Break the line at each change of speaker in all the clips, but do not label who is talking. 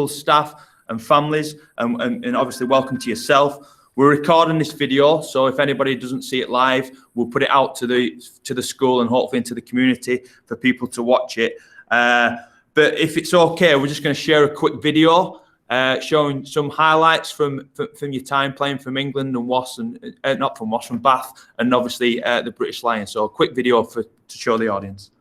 staff and families, and obviously welcome to yourself. We're recording this video, so if anybody doesn't see it live, we'll put it out to the school and hopefully into the community for people to watch it. But if it's okay, we're just going to share a quick video showing some highlights from your time playing from England and from Bath, and obviously the British Lions. So a quick video to show the audience.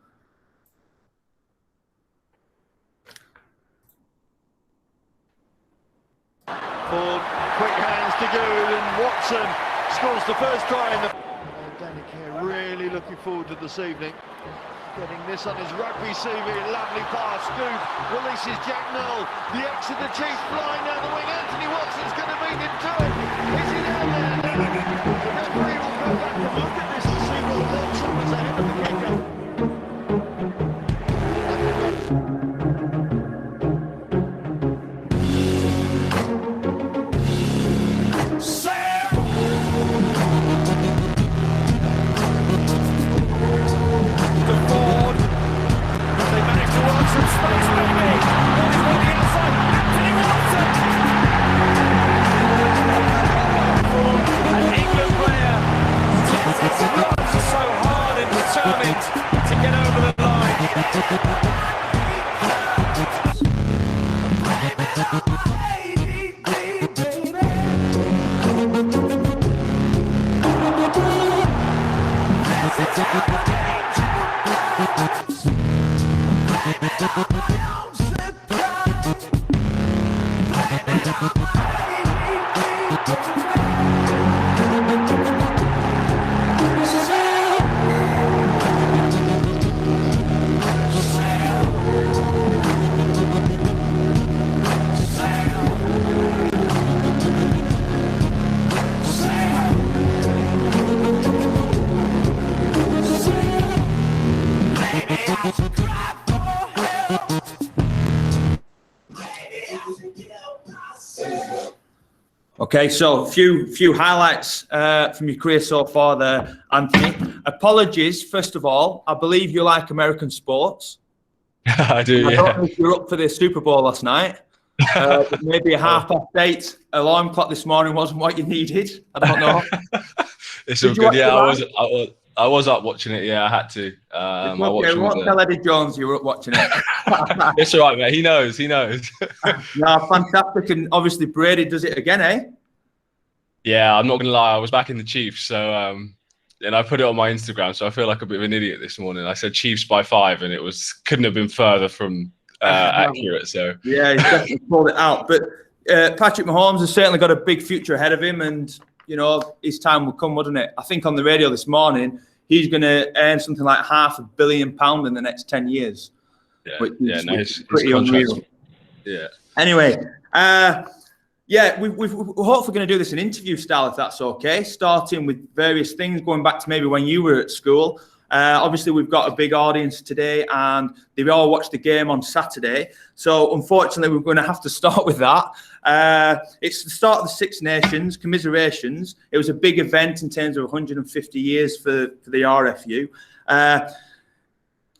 Ford, quick hands to Good, and Watson scores the first try in the... Danica really looking forward to this evening. Getting this on his rugby CV, lovely pass, Good releases Jack Null, the Exeter chief flying down the wing, Anthony Watson's going to beat him to it. Is he down there? The referee will go back and look at this to see what Watson was ahead of the kicker. To get over the line.
Okay, so a few highlights from your career so far there, Anthony. Apologies, first of all. I believe you like American sports.
I do,
I
yeah.
don't know if you're up for the Super Bowl last night. Maybe a 8:30 alarm clock this morning wasn't what you needed. I don't know.
It's all good. Yeah, I was up watching it. Yeah, I had to.
I won't tell Eddie Jones you were up watching it.
It's all right, mate. He knows.
No, fantastic. And obviously Brady does it again, eh?
Yeah, I'm not going to lie. I was back in the Chiefs. So, and I put it on my Instagram. So I feel like a bit of an idiot this morning. I said Chiefs by 5 and it couldn't have been further from accurate. So
yeah, he's definitely pulled it out. But Patrick Mahomes has certainly got a big future ahead of him. And, you know, his time will come, wouldn't it? I think on the radio this morning, he's going to earn something like £500 million in the next 10 years.
Yeah,
his unreal.
Yeah.
Anyway, we're hopefully going to do this in interview style, if that's okay, starting with various things, going back to maybe when you were at school. Obviously, we've got a big audience today, and they've all watched the game on Saturday. So, unfortunately, we're going to have to start with that. It's the start of the Six Nations, commiserations. It was a big event in terms of 150 years for the RFU.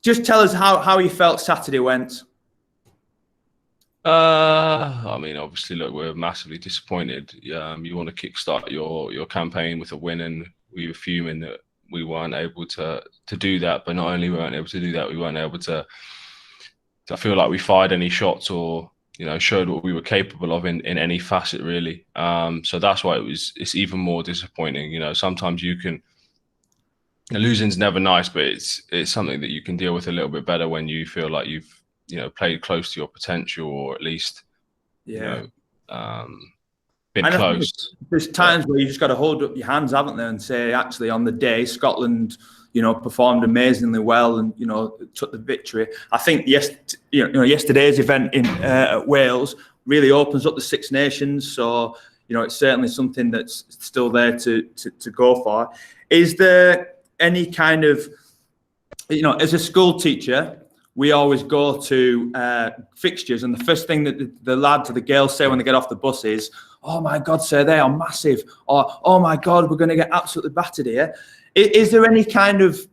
Just tell us how you felt Saturday went.
I mean, obviously, look, we're massively disappointed. You want to kickstart your campaign with a win, and we were fuming that we weren't able to do that. But not only weren't able to do that, we weren't able to. I feel like we fired any shots or showed what we were capable of in any facet, really. So that's why it's even more disappointing. Sometimes you can. Losing's never nice, but it's something that you can deal with a little bit better when you feel like you've played close to your potential, or at least been close.
There's times where you just got to hold up your hands, haven't there, and say, actually, on the day, Scotland, performed amazingly well and took the victory. I think yesterday's event at Wales really opens up the Six Nations, so it's certainly something that's still there to go for. Is there any kind of, as a school teacher, we always go to fixtures, and the first thing that the lads or the girls say when they get off the bus is, "Oh my God, sir, they are massive," or "Oh my God, we're going to get absolutely battered here." Is there any kind of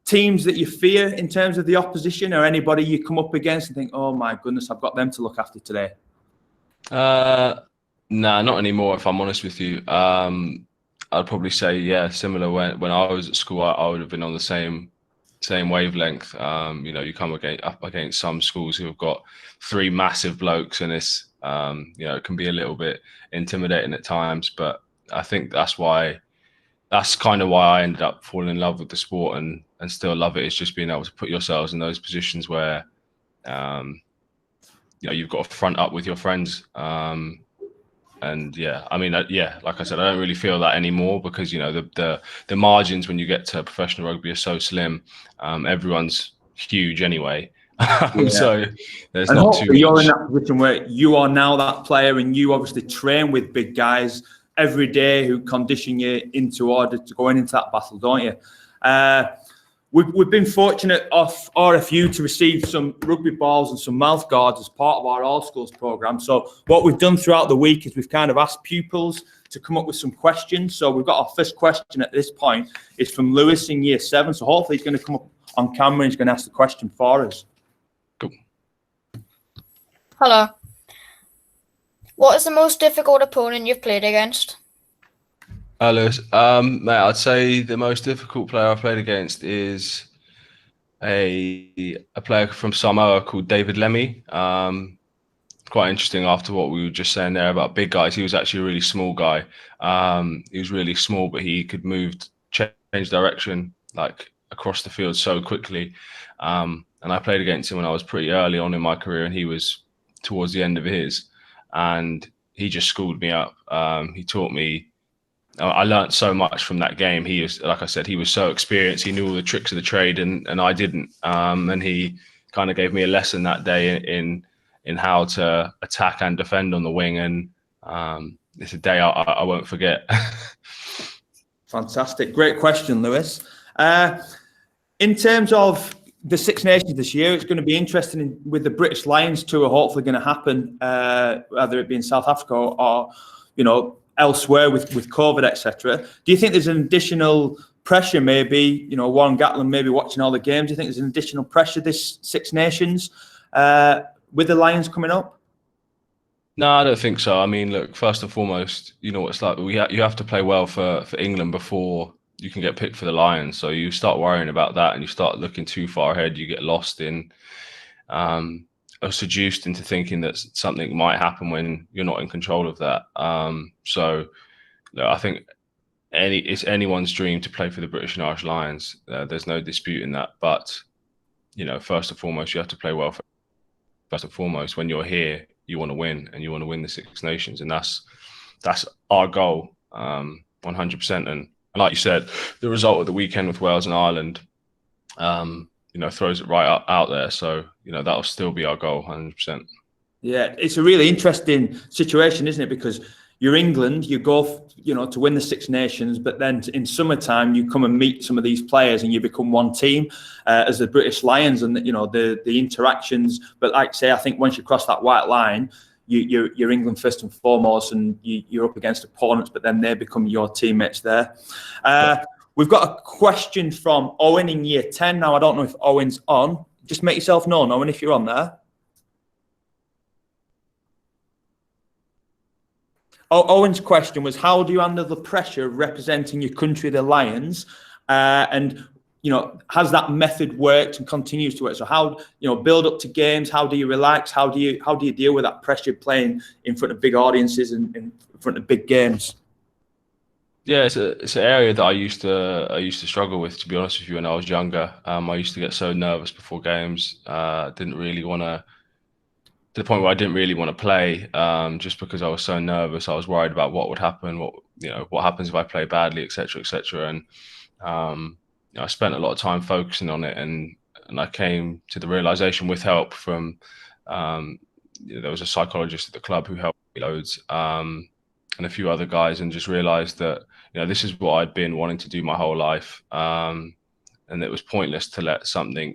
teams that you fear in terms of the opposition, or anybody you come up against and think, oh my goodness, I've got them to look after today?
Nah, not anymore, if I'm honest with you. I'd probably say, yeah, similar. When I was at school, I would have been on the same wavelength. You come up against some schools who have got 3 massive blokes, and it's it can be a little bit intimidating at times. But I think that's kind of why I ended up falling in love with the sport and still love it. Is just being able to put yourselves in those positions where you've got to front up with your friends. And yeah, I mean, like I said, I don't really feel that anymore because the margins when you get to professional rugby are so slim. Everyone's huge anyway, so there's
and
not too
you're
much.
in that position where you are now that player, and you obviously train with big guys every day who condition you into order to go into that battle, don't you? We've been fortunate off RFU to receive some rugby balls and some mouth guards as part of our All Schools programme. So what we've done throughout the week is we've kind of asked pupils to come up with some questions. So we've got our first question at this point. It's from Lewis in Year 7. So hopefully he's going to come up on camera and he's going to ask the question for us.
Cool.
Hello. What is the most difficult opponent you've played against?
Lewis, mate, I'd say the most difficult player I've played against is a player from Samoa called David Lemmy. Quite interesting after what we were just saying there about big guys. He was actually a really small guy. He was really small, but he could change direction like across the field so quickly. And I played against him when I was pretty early on in my career, and he was towards the end of his. And he just schooled me up. He taught me. I learned so much from that game. He was, like I said, he was so experienced. He knew all the tricks of the trade, and I didn't. And he kind of gave me a lesson that day in how to attack and defend on the wing. And it's a day I won't forget.
Fantastic. Great question, Lewis. In terms of the Six Nations this year, it's going to be interesting with the British Lions tour hopefully going to happen, whether it be in South Africa or elsewhere with COVID, etc. Do you think there's an additional pressure, maybe, Warren Gatland maybe watching all the games? Do you think there's an additional pressure this Six Nations with the Lions coming up?
No, I don't think so. I mean, look, first and foremost, you know what it's like. You have to play well for England before you can get picked for the Lions. So you start worrying about that and you start looking too far ahead. You get lost in or seduced into thinking that something might happen when you're not in control of that. So look, I think it's anyone's dream to play for the British and Irish Lions. There's no dispute in that. But, first and foremost, you have to play well. First and foremost, when you're here, you want to win, and you want to win the Six Nations. And that's our goal, 100%. And like you said, the result of the weekend with Wales and Ireland, throws it right out there. So, that'll still be our goal, 100%.
Yeah, it's a really interesting situation, isn't it? Because you're England, you go, to win the Six Nations, but then in summertime you come and meet some of these players and you become one team as the British Lions, and the interactions. But like I say, I think once you cross that white line, you're England first and foremost, and you're up against opponents, but then they become your teammates there. We've got a question from Owen in Year 10. Now, I don't know if Owen's on. Just make yourself known, Owen, if you're on there. Owen's question was, how do you handle the pressure of representing your country, the Lions? And, has that method worked and continues to work? So how, build up to games, how do you relax? How do you deal with that pressure playing in front of big audiences and in front of big games?
Yeah, it's an area that I used to struggle with, to be honest with you, when I was younger. I used to get so nervous before games. Didn't really want to the point where I didn't really want to play, just because I was so nervous. I was worried about what would happen, what happens if I play badly, etc., etc. And I spent a lot of time focusing on it, and I came to the realization, with help from there was a psychologist at the club who helped me loads, and a few other guys, and just realized that this is what I'd been wanting to do my whole life, and it was pointless to let something,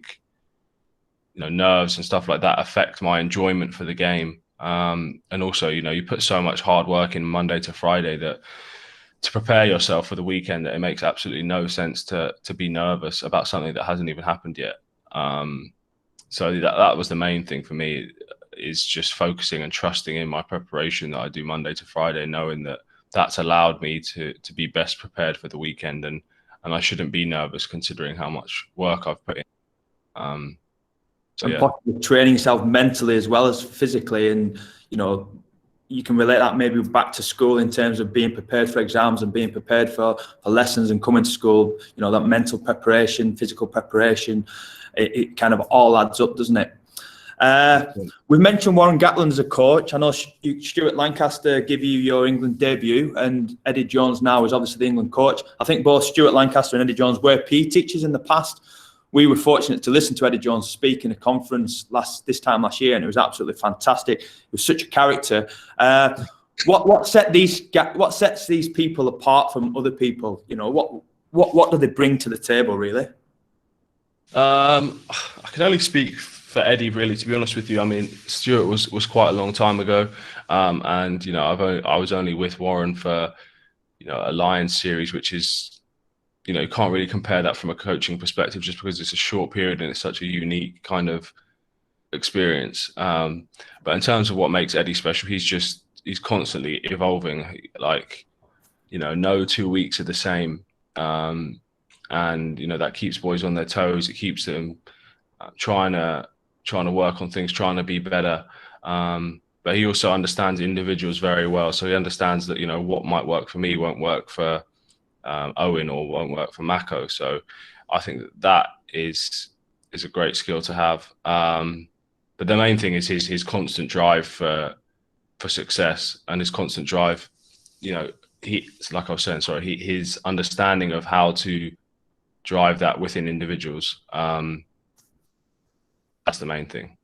nerves and stuff like that affect my enjoyment for the game. And also, you put so much hard work in Monday to Friday that to prepare yourself for the weekend, that it makes absolutely no sense to be nervous about something that hasn't even happened yet. So that was the main thing for me, is just focusing and trusting in my preparation that I do Monday to Friday, knowing that that's allowed me to be best prepared for the weekend, and I shouldn't be nervous considering how much work I've put in.
And possibly training yourself mentally as well as physically, and you can relate that maybe back to school in terms of being prepared for exams and being prepared for lessons and coming to school. That mental preparation, physical preparation, it kind of all adds up, doesn't it? We've mentioned Warren Gatland as a coach. I know Stuart Lancaster gave you your England debut, and Eddie Jones now is obviously the England coach. I think both Stuart Lancaster and Eddie Jones were PE teachers in the past. We were fortunate to listen to Eddie Jones speak in a conference this time last year, and it was absolutely fantastic. He was such a character. What sets these people apart from other people? What do they bring to the table, really?
I can only speak for Eddie, really, to be honest with you. I mean, Stuart was quite a long time ago, and I was only with Warren for a Lions series, which is, you can't really compare that from a coaching perspective, just because it's a short period and it's such a unique kind of experience. But in terms of what makes Eddie special, he's constantly evolving. Like, no 2 weeks are the same. And, that keeps boys on their toes. It keeps them trying to work on things, trying to be better. But he also understands individuals very well. So he understands that, what might work for me won't work for Owen or won't work for Mako. So I think that is a great skill to have. But the main thing is his constant drive for success, and his constant drive, like I was saying, his understanding of how to drive that within individuals. That's the main thing.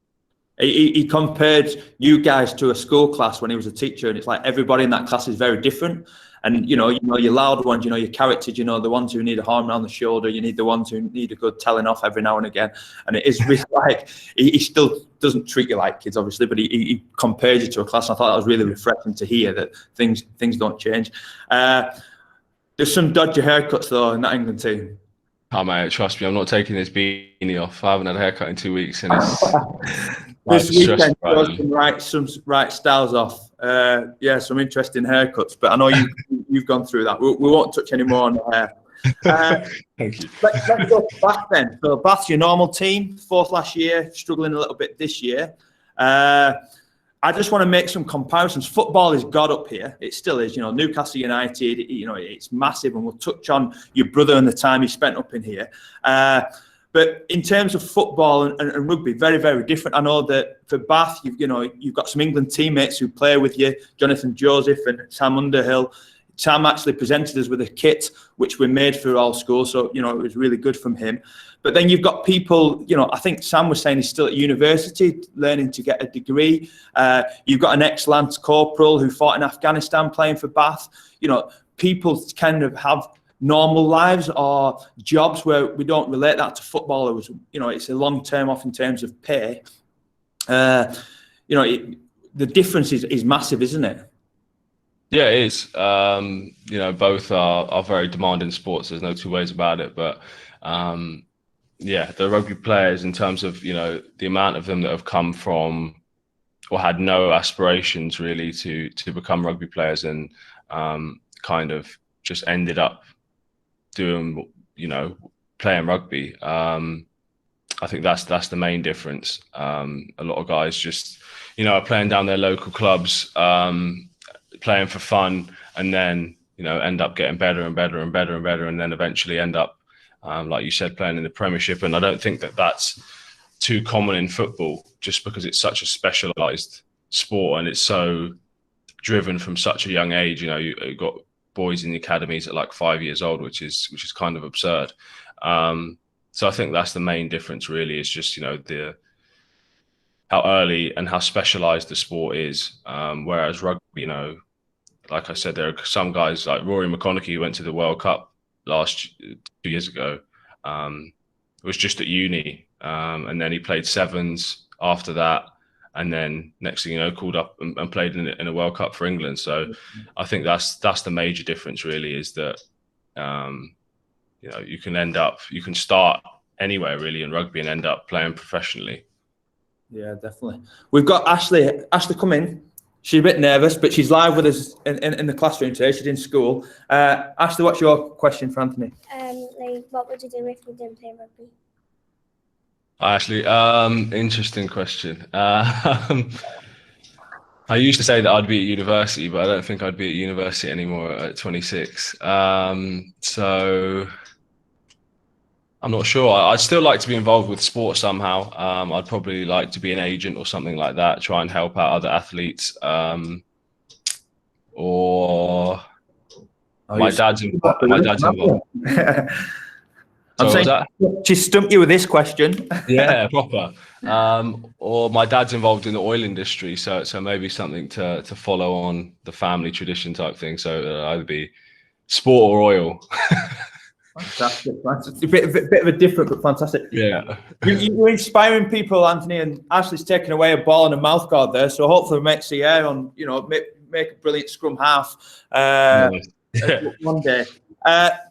He compared you guys to a school class when he was a teacher, and it's like everybody in that class is very different. And your loud ones, your characters, the ones who need a arm around the shoulder, you need the ones who need a good telling off every now and again. And it is really like he still doesn't treat you like kids, obviously, but he compares you to a class. And I thought that was really refreshing to hear that things don't change. There's some dodgy haircuts though in that England team.
Oh mate, trust me, I'm not taking this beanie off. I haven't had a haircut in 2 weeks, and it's
this weekend some right styles off. Some interesting haircuts, but I know you've gone through that. We won't touch any more on the hair.
Thank you.
Let's go to Bath then. So Bath's your normal team, fourth last year, struggling a little bit this year. I just want to make some comparisons. Football is God up here. It still is. Newcastle United, it's massive, and we'll touch on your brother and the time he spent up in here. But in terms of football and rugby, very, very different. I know that for Bath, you've got some England teammates who play with you, Jonathan Joseph and Sam Underhill. Sam actually presented us with a kit which we made for all schools, so it was really good from him. But then you've got people, I think Sam was saying he's still at university learning to get a degree. You've got an ex-Lance Corporal who fought in Afghanistan playing for Bath. People kind of have normal lives or jobs where we don't relate that to football. It's a long term off in terms of pay. The difference is massive, isn't it?
Yeah, it is. Both are very demanding sports. There's no two ways about it. But the rugby players, in terms of the amount of them that have come from or had no aspirations really to become rugby players, and kind of just ended up doing playing rugby. I think that's the main difference. A lot of guys just are playing down their local clubs, playing for fun, and then end up getting better and better and better and better, and then eventually end up, like you said, playing in the Premiership. And I don't think that's too common in football, just because it's such a specialised sport and it's so driven from such a young age. You've got boys in the academies at like 5 years old, which is kind of absurd. So I think that's the main difference, really, is just how early and how specialised the sport is. Whereas rugby, like I said, there are some guys like Rory McConaughey, who went to the World Cup 2 years ago. Was just at uni, and then he played sevens after that, and then next thing you know, called up and played in a World Cup for England. So I think that's the major difference, really, is that you can start anywhere really in rugby and end up playing professionally.
Yeah, definitely. We've got Ashley. Ashley, come in. She's a bit nervous, but she's live with us in the classroom today. She's in school. Ashley, what's your question for Anthony?
What would you do if you didn't play rugby?
Actually, interesting question. I used to say that I'd be at university, but I don't think I'd be at university anymore at 26. So I'm not sure. I'd still like to be involved with sport somehow. I'd probably like to be an agent or something like that, try and help out other athletes. Or my dad's involved.
I'm saying she stumped you with this question.
Yeah, proper. Or my dad's involved in the oil industry, so maybe something to follow on the family tradition type thing. So either be sport or oil.
Fantastic. A bit of a different but fantastic.
Yeah.
You're inspiring people, Anthony, and Ashley's taken away a ball and a mouth guard there. So hopefully makes the air on, make a brilliant scrum half one day.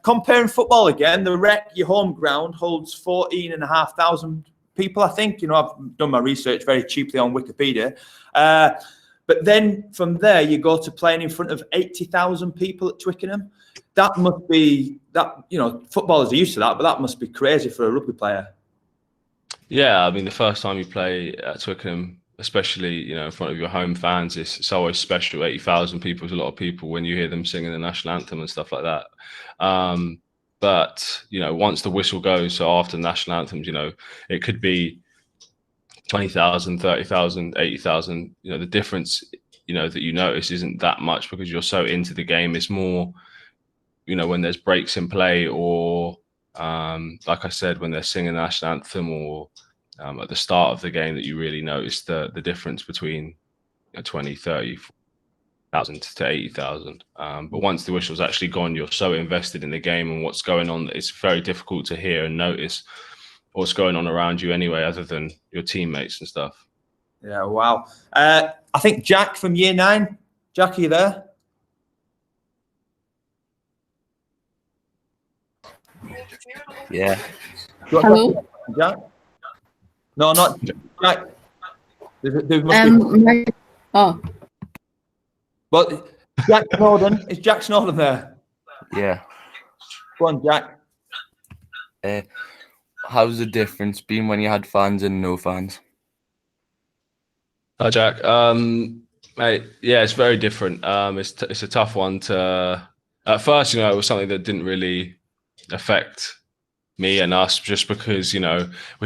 Comparing football again, the Rec, your home ground, holds 14,500 people, I think. I've done my research very cheaply on Wikipedia. But then from there, you go to playing in front of 80,000 people at Twickenham. That must be, footballers are used to that, but that must be crazy for a rugby player.
Yeah, I mean, the first time you play at Twickenham, especially, in front of your home fans, it's always special. 80,000 people is a lot of people when you hear them singing the national anthem and stuff like that. But, once the whistle goes, so after the national anthems, it could be 20,000, 30,000, 80,000. The difference, that you notice isn't that much because you're so into the game. It's more, when there's breaks in play or, like I said, when they're singing the national anthem or at the start of the game that you really notice the difference between 20, 30,000 to 80,000. But once the whistle's actually gone, you're so invested in the game and what's going on that it's very difficult to hear and notice what's going on around you anyway, other than your teammates and stuff.
Yeah, wow. I think Jack from Year 9. Jack, are you there?
Yeah.
Hello? Jack? No, not Jack. There must be... Well, Jack Snowden. Is Jack Snowden there?
Yeah.
Go on, Jack.
How's the difference been when you had fans and no fans?
Hi, Jack. Mate, yeah, it's very different. It's a tough one to... At first, it was something that didn't really affect me and us just because, we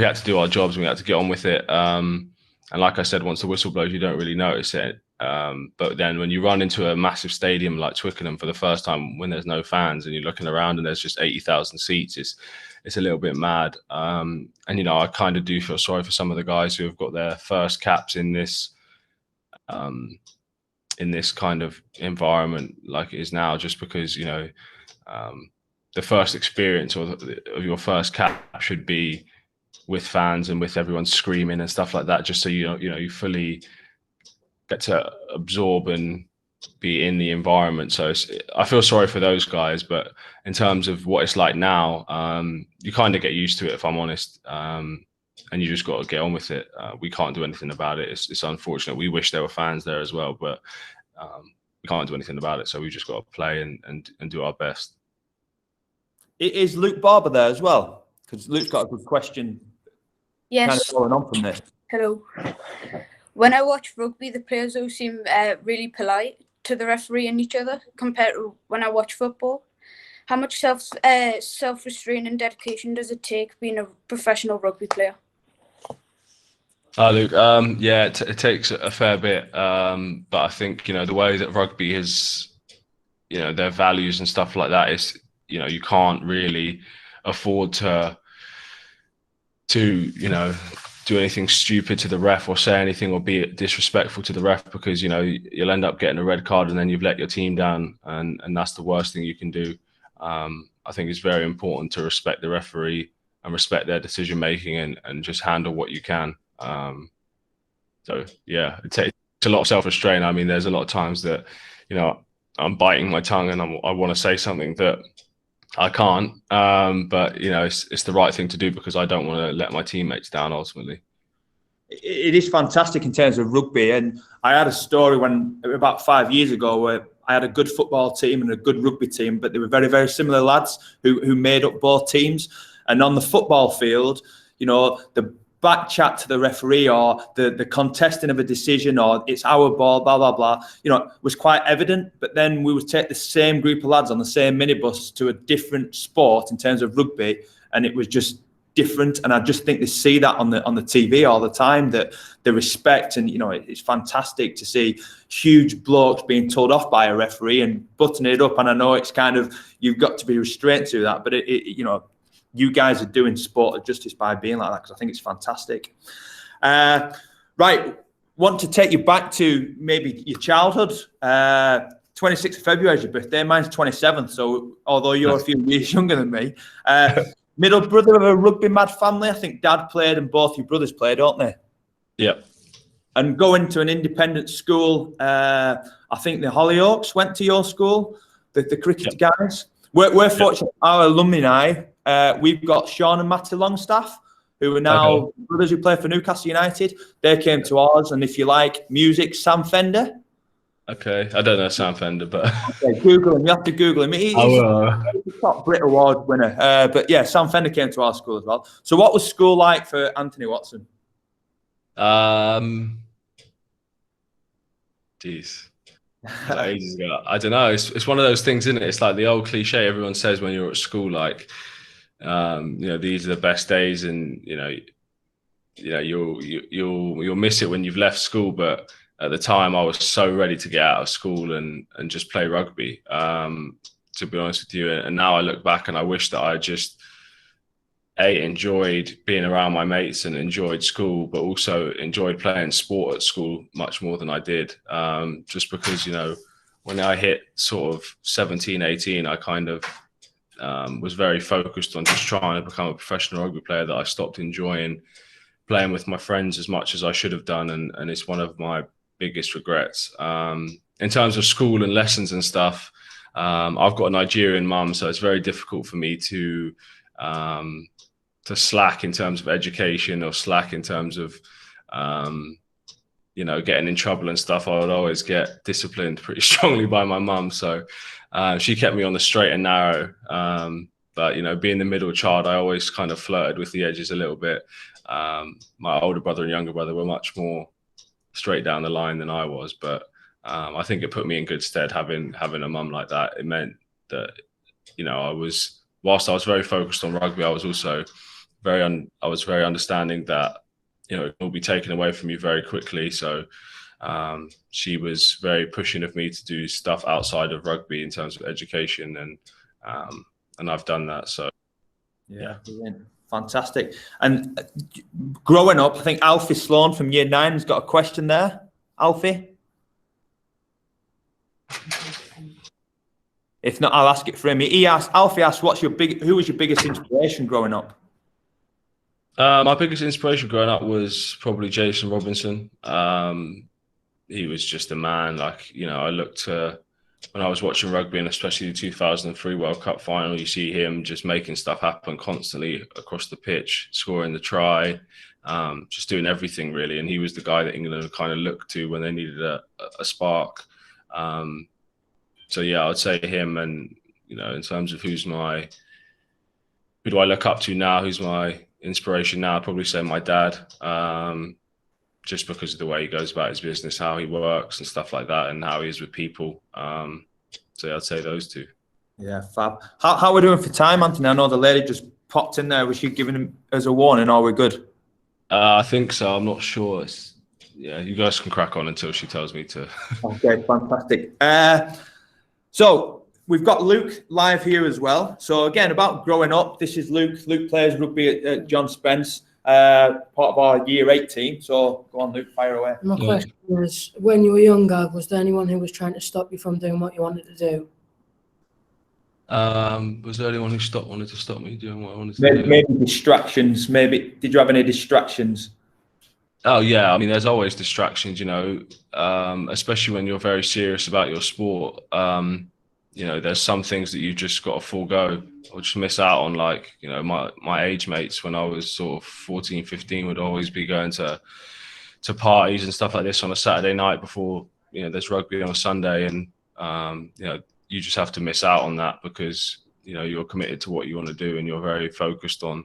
had to do our jobs and we had to get on with it. And like I said, once the whistle blows, you don't really notice it. But then when you run into a massive stadium like Twickenham for the first time when there's no fans and you're looking around and there's just 80,000 seats, it's a little bit mad. And, I kind of do feel sorry for some of the guys who have got their first caps in this kind of environment like it is now, just because, the first experience of your first cap should be with fans and with everyone screaming and stuff like that, just so you fully get to absorb and be in the environment. So I feel sorry for those guys, but in terms of what it's like now, you kind of get used to it, if I'm honest, and you just got to get on with it. We can't do anything about it. It's unfortunate. We wish there were fans there as well, but we can't do anything about it. So we just got to play and do our best.
Is Luke Barber there as well? Because Luke's got a good question.
Yes.
Kind of following on from this.
Hello. When I watch rugby, the players all seem really polite to the referee and each other compared to when I watch football. How much self-restraint and dedication does it take being a professional rugby player?
Hi, Luke. Yeah, it takes a fair bit. But I think, the way that rugby has, their values and stuff like that is, you can't really afford to do anything stupid to the ref or say anything or be disrespectful to the ref, because you'll end up getting a red card and then you've let your team down, and that's the worst thing you can do. I think it's very important to respect the referee and respect their decision making and just handle what you can. So yeah, it takes a lot of self-restraint. I mean, there's a lot of times that, you know, I'm biting my tongue and I want to say something that I can't. But you know, it's the right thing to do because I don't want to let my teammates down ultimately.
It is fantastic in terms of rugby, and I had a story about 5 years ago where I had a good football team and a good rugby team, but they were very, very similar lads who made up both teams. And on the football field, you know, the back chat to the referee or the contesting of a decision or it's our ball, blah, blah, blah, you know, was quite evident. But then we would take the same group of lads on the same minibus to a different sport in terms of rugby, and it was just different. And I just think they see that on the TV all the time, that the respect, and you know, it's fantastic to see huge blokes being told off by a referee and buttoning it up. And I know it's kind of, you've got to be restrained to that, but you know, you guys are doing sport justice by being like that, because I think it's fantastic. Right, want to take you back to maybe your childhood. 26th of February is your birthday, mine's 27th, so although you're a few years younger than me. Middle brother of a rugby mad family. I think dad played and both your brothers played, don't they?
Yep.
And going to an independent school, I think the Hollyoaks went to your school, the cricket guys. We're fortunate, our alumni, we've got Sean and Matty Longstaff, who are now brothers who play for Newcastle United. They came to ours, and if you like music, Sam Fender.
Okay, I don't know Sam Fender, but
okay, Google him. You have to Google him. He's a top Brit Award winner. But yeah, Sam Fender came to our school as well. So what was school like for Anthony Watson?
Geez. Ages ago. I don't know. It's one of those things, isn't it? It's like the old cliche everyone says when you're at school, like, you know, these are the best days, and you know, you'll miss it when you've left school. But at the time, I was so ready to get out of school and just play rugby. To be honest with you, and now I look back and I wish that I just enjoyed being around my mates and enjoyed school, but also enjoyed playing sport at school much more than I did. Just because, you know, when I hit sort of 17, 18, I kind of was very focused on just trying to become a professional rugby player, that I stopped enjoying playing with my friends as much as I should have done. And it's one of my biggest regrets. In terms of school and lessons and stuff, I've got a Nigerian mum, so it's very difficult for me to slack in terms of education or slack in terms of, you know, getting in trouble and stuff. I would always get disciplined pretty strongly by my mum. So she kept me on the straight and narrow. But, you know, being the middle child, I always kind of flirted with the edges a little bit. My older brother and younger brother were much more straight down the line than I was. But I think it put me in good stead having a mum like that. It meant that, you know, whilst I was very focused on rugby, I was also very understanding that, you know, it will be taken away from you very quickly. So she was very pushing of me to do stuff outside of rugby in terms of education, and I've done that. So
yeah, brilliant. Fantastic. And growing up, I think Alfie Sloan from Year 9 has got a question there. Alfie? If not, I'll ask it for him. Alfie asked, who was your biggest inspiration growing up?
My biggest inspiration growing up was probably Jason Robinson. He was just a man. Like, you know, I looked to, when I was watching rugby, and especially the 2003 World Cup final, you see him just making stuff happen constantly across the pitch, scoring the try, just doing everything really. And he was the guy that England kind of looked to when they needed a spark. So yeah, I would say him. And, you know, in terms of who do I look up to now? Who's my inspiration now? I'd probably say my dad, just because of the way he goes about his business, how he works and stuff like that, and how he is with people. So yeah, I'd say those two. Yeah,
fab. How are we doing for time, Anthony? I know the lady just popped in there. Was she giving him as a warning? Are we good?
I think so. I'm not sure. Yeah, you guys can crack on until she tells me to.
Okay, fantastic. So we've got Luke live here as well. So again, about growing up, this is Luke. Luke plays rugby at John Spence, part of our Year 8 team. So go on, Luke, fire away.
My question is, when you were younger, was there anyone who was trying to stop you from doing what you wanted to do?
Was there anyone who wanted to stop me doing what I wanted to do?
Maybe distractions. Maybe did you have any distractions?
Oh yeah, I mean, there's always distractions, especially when you're very serious about your sport. There's some things that you just got to forego or just miss out on. Like, my age mates when I was sort of 14, 15 would always be going to parties and stuff like this on a Saturday night before, there's rugby on a Sunday. And, you just have to miss out on that because, you're committed to what you want to do and you're very focused on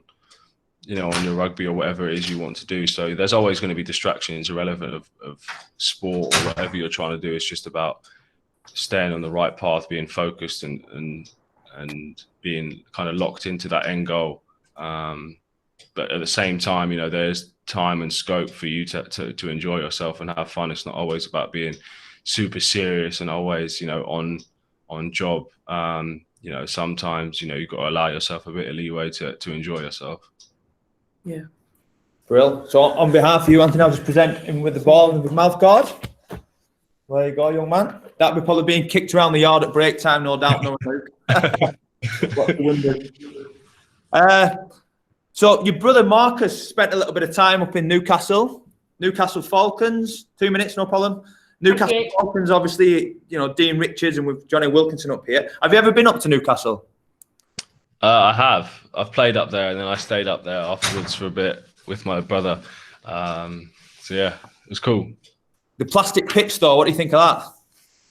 your rugby or whatever it is you want to do. So there's always going to be distractions irrelevant of sport or whatever you're trying to do. It's just about staying on the right path, being focused and being kind of locked into that end goal. But at the same time, there's time and scope for you to enjoy yourself and have fun. It's not always about being super serious and always, on job. Sometimes, you've got to allow yourself a bit of leeway to enjoy yourself.
Yeah.
Brill. So on behalf of you, Anthony, I'll just present him with the ball and with mouth guard. There you go, young man. That'll be probably being kicked around the yard at break time, no doubt. So your brother Marcus spent a little bit of time up in Newcastle Falcons. 2 minutes, no problem. Newcastle Falcons, obviously, Dean Richards and with Johnny Wilkinson up here. Have you ever been up to Newcastle?
I have. I've played up there and then I stayed up there afterwards for a bit with my brother. So yeah, it was cool.
The plastic pitch though, what do you think of that?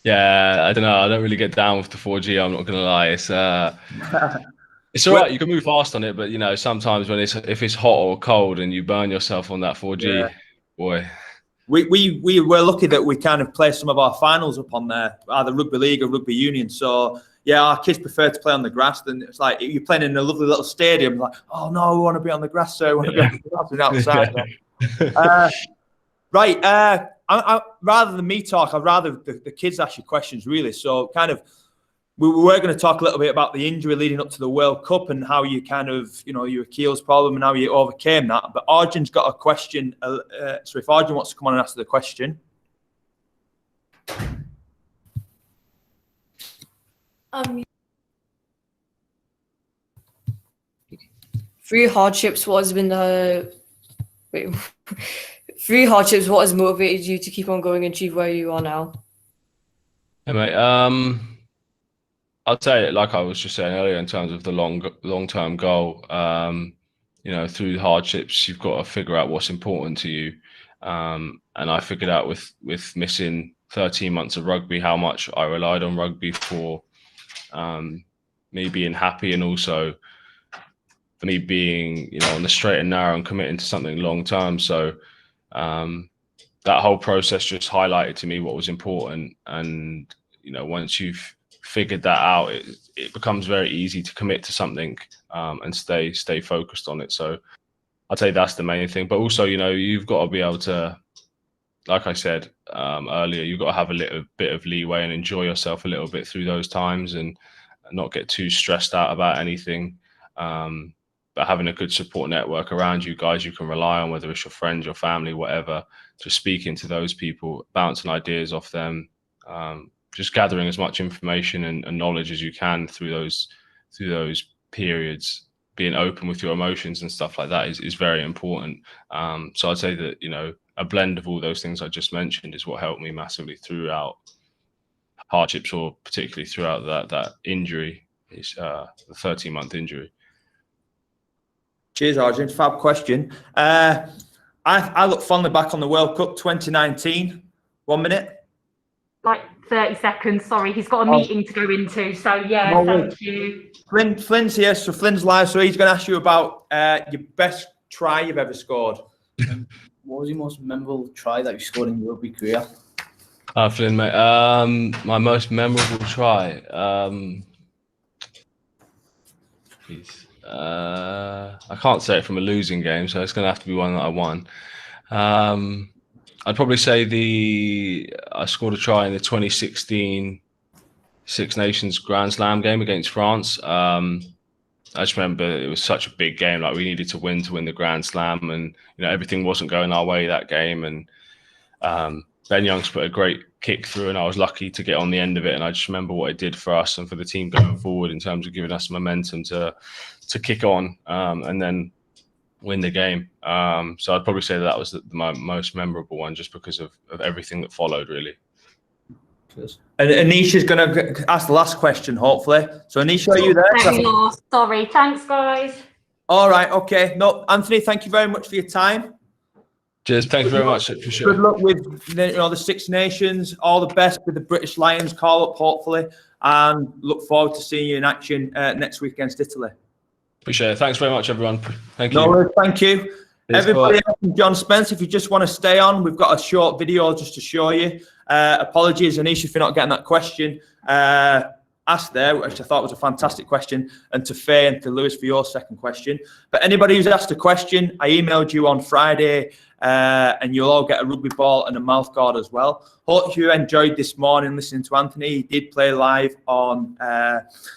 Yeah, I don't know. I don't really get down with the 4G. I'm not going to lie. It's all right. You can move fast on it, but sometimes if it's hot or cold and you burn yourself on that 4G, boy.
We were lucky that we kind of play some of our finals up on there, either rugby league or rugby union. So yeah, our kids prefer to play on the grass. Then it's like you're playing in a lovely little stadium. Like, oh no, we want to be on the grass, sir. We want to be on the grass and outside. Right. I rather than me talk, I'd rather the kids ask you questions, really. So kind of, we were going to talk a little bit about the injury leading up to the World Cup and how you kind of, your Achilles problem and how you overcame that. But Arjun's got a question. So if Arjun wants to come on and answer the question.
Through hardships, what has been through hardships, what has motivated you to keep on going and achieve where you are now?
Hey, mate. I'd say, like I was just saying earlier, in terms of the long-term goal, through hardships, you've got to figure out what's important to you. And I figured out with missing 13 months of rugby, how much I relied on rugby for me being happy and also for me being, on the straight and narrow and committing to something long-term. So that whole process just highlighted to me what was important. And, once you've figured that out, it becomes very easy to commit to something and stay focused on it. So I'd say that's the main thing. But also, you've got to be able to, like I said earlier, you've got to have a little bit of leeway and enjoy yourself a little bit through those times and not get too stressed out about anything. But having a good support network around you, guys you can rely on, whether it's your friends, your family, whatever, just speaking to those people, bouncing ideas off them, just gathering as much information and knowledge as you can through those periods, being open with your emotions and stuff like that is very important. So I'd say that, a blend of all those things I just mentioned is what helped me massively throughout hardships, or particularly throughout that injury, is the 13-month injury.
Cheers, Arjun. Fab question. I look fondly back on the World Cup 2019. 1 minute.
Like 30 seconds. Sorry, he's got a meeting to go into. So yeah, thank you.
Flynn's here. So Flynn's live. So he's going to ask you about your best try you've ever scored.
What was your most memorable try that you scored in your rugby career?
Flynn, mate. My most memorable try. I can't say it from a losing game, so it's going to have to be one that I won. I'd probably say I scored a try in the 2016 Six Nations Grand Slam game against France. I just remember it was such a big game. Like, we needed to win the Grand Slam, and everything wasn't going our way that game. And Ben Youngs put a great kick through, and I was lucky to get on the end of it. And I just remember what it did for us and for the team going forward in terms of giving us momentum to kick on. And then win the game. So I'd probably say that was my most memorable one, just because of everything that followed, really.
And Anisha's going to ask the last question, hopefully. So Anisha, are you there?
Sorry. Thanks, guys.
All right. Okay. No, Anthony, thank you very much for your time.
Cheers. Thank you very much. For sure.
Good luck with the Six Nations. All the best with the British Lions call up, hopefully, and look forward to seeing you in action next week against Italy.
Appreciate it. Thanks very much, everyone. Thank you.
No worries. Thank you.
Cheers,
Everybody else, and John Spence, if you just want to stay on, we've got a short video just to show you. Apologies, Anisha, for not getting that question asked there, which I thought was a fantastic question, and to Faye and to Lewis for your second question. But anybody who's asked a question, I emailed you on Friday, and you'll all get a rugby ball and a mouth guard as well. Hope you enjoyed this morning listening to Anthony. He did play live on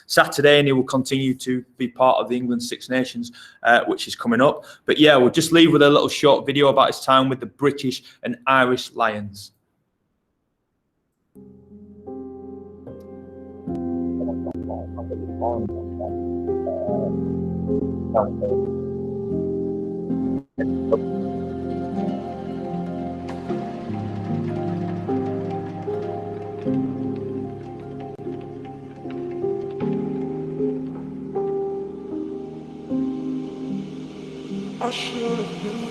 Saturday, and he will continue to be part of the England Six Nations, which is coming up. But yeah, we'll just leave with a little short video about his time with the British and Irish Lions.
I should have been.